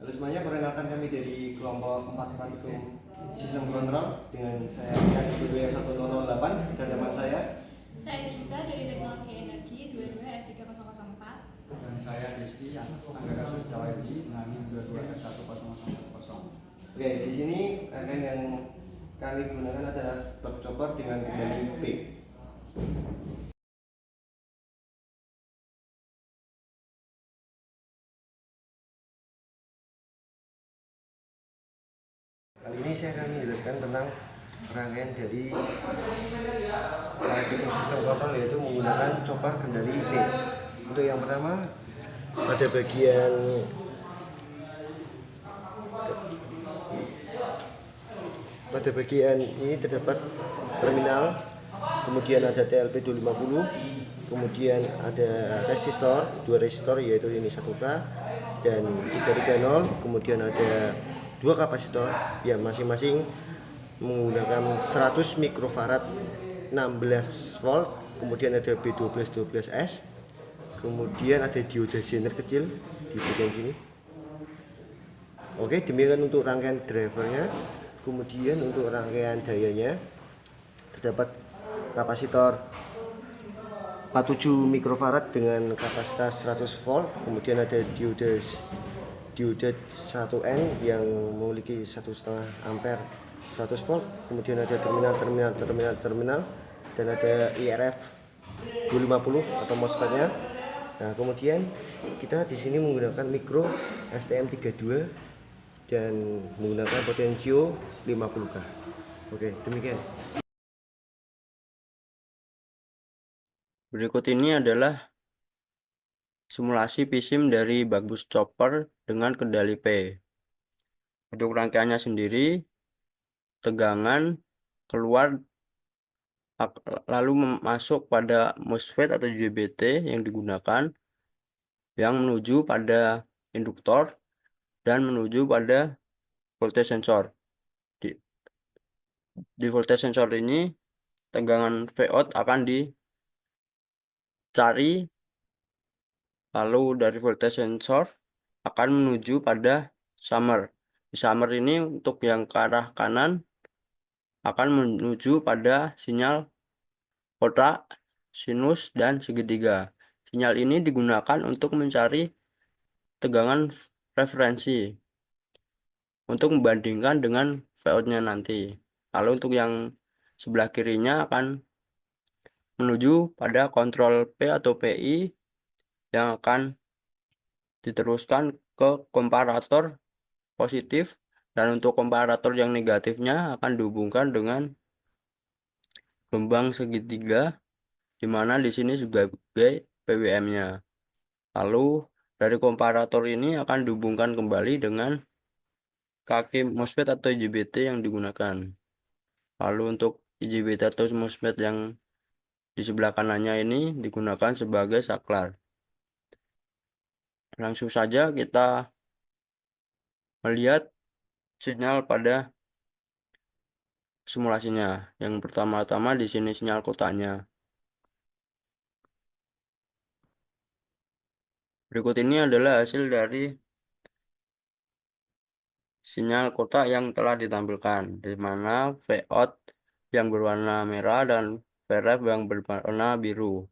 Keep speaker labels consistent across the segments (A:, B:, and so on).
A: Halo semuanya, perkenalkan kami dari kelompok 4 Praktikum Sistem Kontrol dengan saya Rian 22108 dan teman saya.
B: Saya Gita dari Teknologi Energi 22F3004.
C: Dan saya Rizky Anggara Sujawadi Nami 22F10040.
A: Oke, di sini rangkaian yang kami gunakan adalah bak chopper dengan kendali P. Kali ini saya akan menjelaskan tentang rangkaian dari praktikum sistem kontrol, yaitu menggunakan chopper kendali P. Untuk yang pertama, pada bagian ini terdapat terminal, kemudian ada TLP 250, kemudian ada resistor, dua resistor yaitu ini 1K dan 330, kemudian ada dua kapasitor yang masing-masing menggunakan 100 mikrofarad 16 volt, kemudian ada B1212S, kemudian ada dioda zener kecil di bagian sini. Oke, demikian untuk rangkaian drivernya. Kemudian untuk rangkaian dayanya terdapat kapasitor 47 mikrofarad dengan kapasitas 100 volt, kemudian ada dioda 1N yang memiliki 1,5 ampere 100 volt, kemudian ada terminal dan ada IRF 250 atau MOSFET-nya. Nah, kemudian kita di sini menggunakan mikro STM32 dan menggunakan potensio 50K. Oke, demikian.
D: Berikut ini adalah simulasi PSIM dari bus chopper dengan kendali P. Untuk rangkaiannya sendiri, tegangan keluar lalu masuk pada MOSFET atau IGBT yang digunakan, yang menuju pada induktor dan menuju pada voltage sensor. Di voltage sensor ini, tegangan Vout akan dicari, lalu dari voltage sensor akan menuju pada summer. Di summer ini untuk yang ke arah kanan akan menuju pada sinyal kotak, sinus, dan segitiga. Sinyal ini digunakan untuk mencari tegangan referensi untuk membandingkan dengan Vout-nya nanti. Lalu untuk yang sebelah kirinya akan menuju pada kontrol P atau PI yang akan diteruskan ke komparator positif, dan untuk komparator yang negatifnya akan dihubungkan dengan gelombang segitiga, di mana di sini sebagai PWM-nya. Lalu dari komparator ini akan dihubungkan kembali dengan kaki MOSFET atau IGBT yang digunakan. Lalu untuk IGBT atau MOSFET yang di sebelah kanannya ini digunakan sebagai saklar. Langsung saja kita melihat sinyal pada simulasinya. Yang pertama-tama di sini sinyal kotaknya. Berikut ini adalah hasil dari sinyal kotak yang telah ditampilkan, di mana Vout yang berwarna merah dan Vref yang berwarna biru.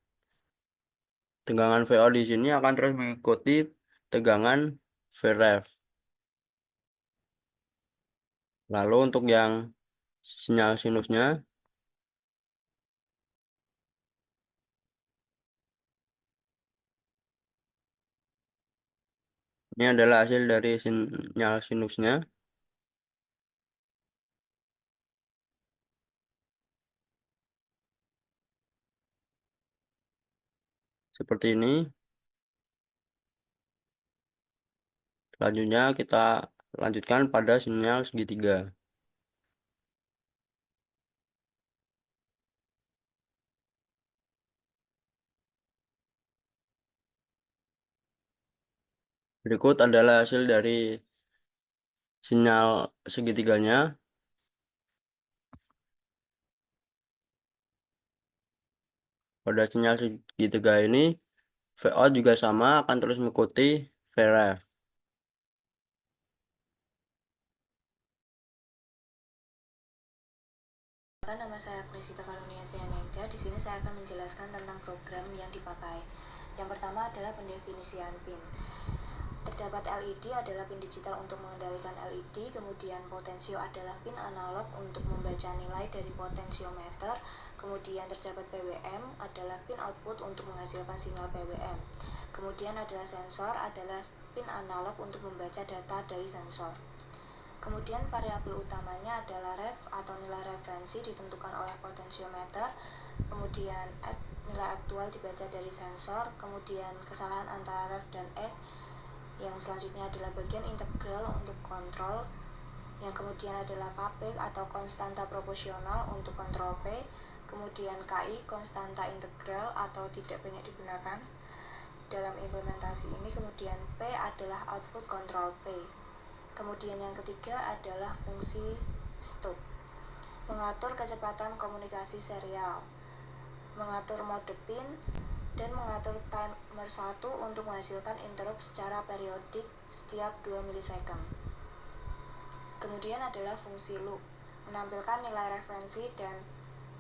D: Tegangan Vout di sini akan terus mengikuti tegangan Vref. Lalu untuk yang sinyal sinusnya, ini adalah hasil dari sinyal sinusnya. Seperti ini. Selanjutnya kita lanjutkan pada sinyal segitiga. Berikut adalah hasil dari sinyal segitiganya. Pada sinyal segitiga ini, Vout juga sama akan terus mengikuti Vref.
E: Perkenalkan, nama saya Krisita Karunia Cianega. Di sini saya akan menjelaskan tentang program yang dipakai. Yang pertama adalah pendefinisian PIN. Terdapat LED adalah PIN digital untuk mengendalikan LED, kemudian potensio adalah PIN analog untuk membaca nilai dari potensiometer, kemudian terdapat PWM adalah PIN output untuk menghasilkan sinyal PWM. Kemudian adalah sensor adalah PIN analog untuk membaca data dari sensor. Kemudian variabel utamanya adalah ref atau nilai referensi ditentukan oleh potensiometer, kemudian nilai aktual dibaca dari sensor, kemudian kesalahan antara ref dan X. Yang selanjutnya adalah bagian integral untuk kontrol, yang kemudian adalah KP atau konstanta proporsional untuk kontrol P, kemudian KI konstanta integral atau tidak banyak digunakan dalam implementasi ini, kemudian P adalah output kontrol P. Kemudian yang ketiga adalah fungsi stop, mengatur kecepatan komunikasi serial, mengatur mode PIN, dan mengatur timer 1 untuk menghasilkan interrupt secara periodik setiap 2 milisecond. Kemudian adalah fungsi loop, menampilkan nilai referensi dan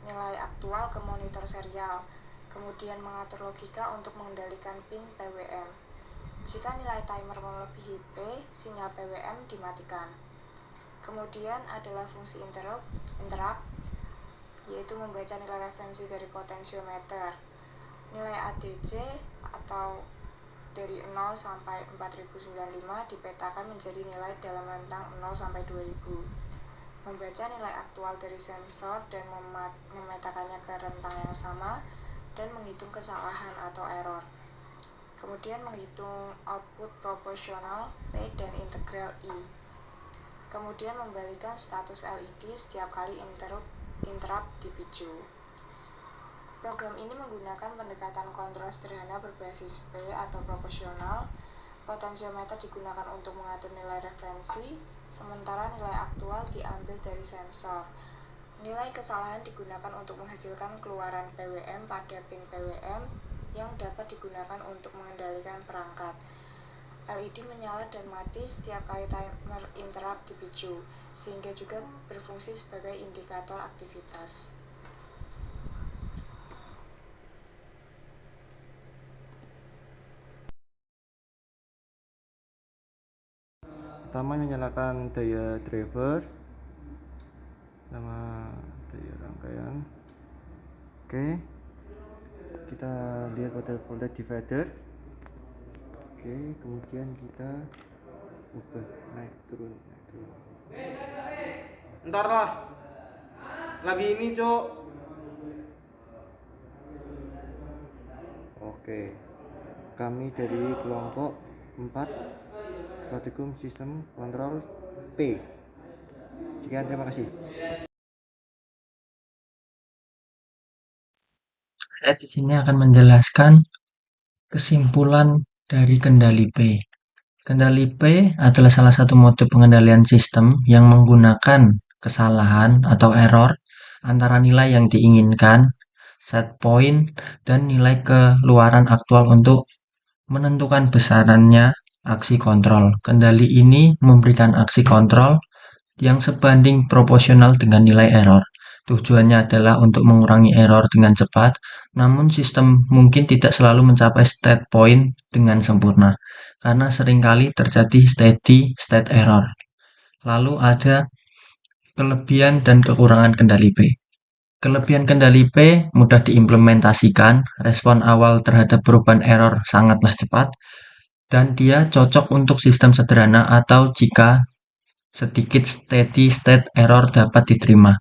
E: nilai aktual ke monitor serial, kemudian mengatur logika untuk mengendalikan PIN PWM. Jika nilai timer melebihi P, sinyal PWM dimatikan. Kemudian adalah fungsi interrupt, yaitu membaca nilai referensi dari potensiometer. Nilai ADC atau dari 0 sampai 4095 dipetakan menjadi nilai dalam rentang 0 sampai 2000. Membaca nilai aktual dari sensor dan memetakannya ke rentang yang sama, dan menghitung kesalahan atau error. Kemudian menghitung output proporsional P dan integral I. Kemudian membalikan status LED setiap kali interrupt dipicu. Program ini menggunakan pendekatan kontrol sederhana berbasis P atau proporsional. Potensiometer digunakan untuk mengatur nilai referensi, sementara nilai aktual diambil dari sensor. Nilai kesalahan digunakan untuk menghasilkan keluaran PWM pada PIN PWM yang dapat digunakan untuk mengendalikan perangkat. LED menyala dan mati setiap kali timer interrupt dipicu, sehingga juga berfungsi sebagai indikator aktivitas.
A: Pertama menyalakan daya driver, nama daya rangkaian. Oke, kita lihat pada voltage divider. Oke, kemudian kita ubah naik turun.
F: Ntar lah, lagi ini cok.
A: Oke, kami dari kelompok 4 Pratikum Sistem Kontrol P. Sekian, terima kasih.
G: Saya di sini akan menjelaskan kesimpulan dari kendali P. Kendali P adalah salah satu mode pengendalian sistem yang menggunakan kesalahan atau error antara nilai yang diinginkan, set point, dan nilai keluaran aktual untuk menentukan besarannya aksi kontrol. Kendali ini memberikan aksi kontrol yang sebanding proporsional dengan nilai error. Tujuannya adalah untuk mengurangi error dengan cepat, namun sistem mungkin tidak selalu mencapai state point dengan sempurna, karena seringkali terjadi steady state error. Lalu ada kelebihan dan kekurangan kendali P. Kelebihan kendali P mudah diimplementasikan, respon awal terhadap perubahan error sangatlah cepat, dan dia cocok untuk sistem sederhana atau jika sedikit steady state error dapat diterima.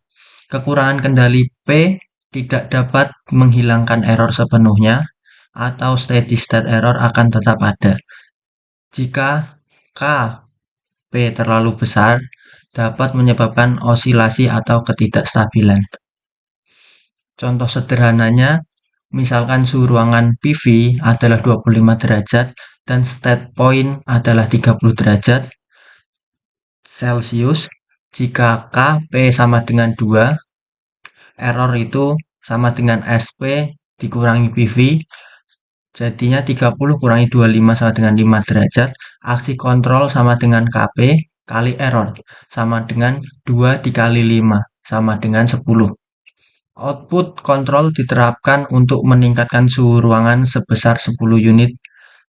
G: Kekurangan kendali P tidak dapat menghilangkan error sepenuhnya, atau steady state error akan tetap ada. Jika K P terlalu besar, dapat menyebabkan osilasi atau ketidakstabilan. Contoh sederhananya, misalkan suhu ruangan PV adalah 25 derajat dan state point adalah 30 derajat Celcius. Jika K P sama dengan 2, error itu sama dengan SP dikurangi PV, jadinya 30 kurangi 25 sama dengan 5 derajat. Aksi kontrol sama dengan KP kali error, sama dengan 2 dikali 5, sama dengan 10. Output kontrol diterapkan untuk meningkatkan suhu ruangan sebesar 10 unit.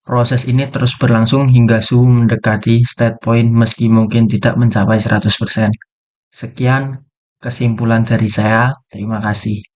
G: Proses ini terus berlangsung hingga suhu mendekati state point meski mungkin tidak mencapai 100%. Sekian kesimpulan dari saya. Terima kasih.